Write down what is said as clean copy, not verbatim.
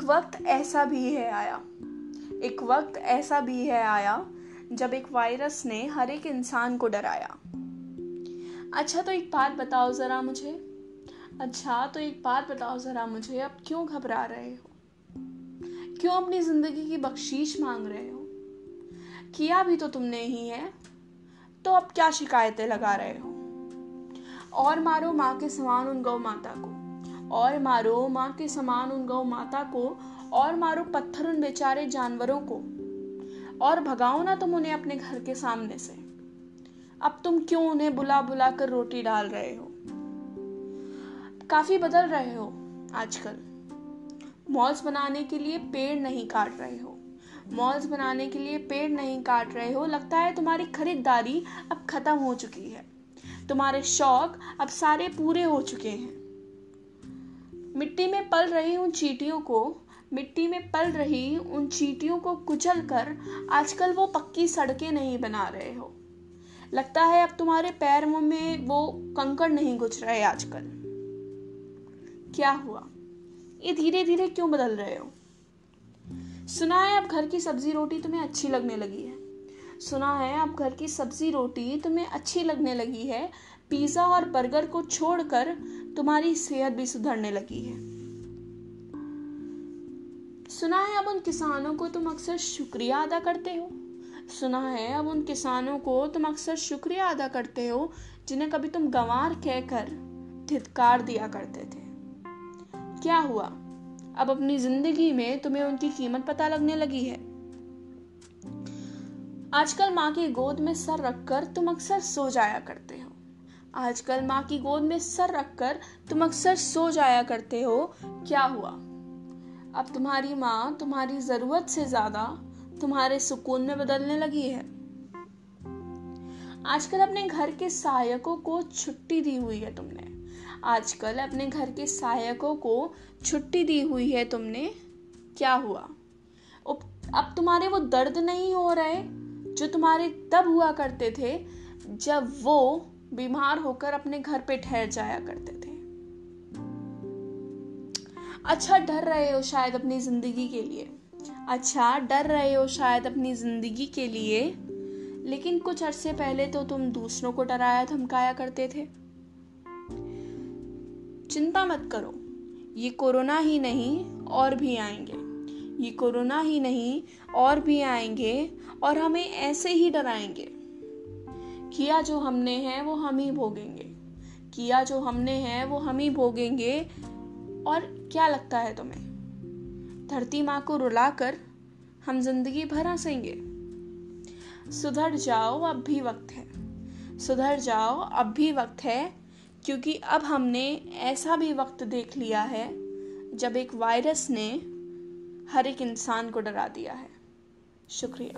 एक वक्त ऐसा भी है आया जब एक वायरस ने हर एक इंसान को डराया। अच्छा तो एक बात बताओ जरा मुझे अब क्यों घबरा रहे हो? क्यों अपनी जिंदगी की बख्शीश मांग रहे हो? किया भी तो तुमने ही है, तो अब क्या शिकायतें लगा रहे हो? और मारो माँ के समान उन गौ माता को, और मारो माँ के समान उन गौ माता को, और मारो पत्थर उन बेचारे जानवरों को, और भगाओ ना तुम उन्हें अपने घर के सामने से। अब तुम क्यों उन्हें बुला बुला कर रोटी डाल रहे हो? काफी बदल रहे हो आजकल। मॉल्स बनाने के लिए पेड़ नहीं काट रहे हो। लगता है तुम्हारी खरीदारी अब खत्म हो चुकी है। तुम्हारे शौक अब सारे पूरे हो चुके हैं। मिट्टी में पल रही उन चींटियों को कुचल कर आजकल वो पक्की सड़कें नहीं बना रहे हो। लगता है अब तुम्हारे पैर में वो कंकड़ नहीं घुस रहे आजकल। क्या हुआ? ये धीरे धीरे क्यों बदल रहे हो? सुना है अब घर की सब्जी रोटी तुम्हें अच्छी लगने लगी है। पिज्जा और बर्गर को छोड़कर तुम्हारी सेहत भी सुधरने लगी है। सुना है अब उन किसानों को तुम अक्सर शुक्रिया अदा करते हो जिन्हें कभी तुम गंवार कहकर धिक्कार दिया करते थे। क्या हुआ? अब अपनी जिंदगी में तुम्हें उनकी कीमत पता लगने लगी है। आजकल माँ की गोद में सर रखकर तुम अक्सर सो जाया करते हो। क्या हुआ? अब तुम्हारी माँ तुम्हारी जरूरत से ज्यादा तुम्हारे सुकून में बदलने लगी है। आजकल अपने घर के सहायकों को छुट्टी दी हुई है तुमने। क्या हुआ? अब तुम्हारे वो दर्द नहीं हो रहे जो तुम्हारे तब हुआ करते थे जब वो बीमार होकर अपने घर पे ठहर जाया करते थे। अच्छा डर रहे हो शायद अपनी जिंदगी के लिए, लेकिन कुछ अरसे पहले तो तुम दूसरों को डराया धमकाया करते थे। चिंता मत करो, ये कोरोना ही नहीं और भी आएंगे और हमें ऐसे ही डराएंगे। किया जो हमने है वो हम ही भोगेंगे। और क्या लगता है तुम्हें, धरती माँ को रुलाकर हम जिंदगी भर हंसेंगे? सुधर जाओ, अब भी वक्त है, क्योंकि अब हमने ऐसा भी वक्त देख लिया है जब एक वायरस ने हर एक इंसान को डरा दिया है। शुक्रिया।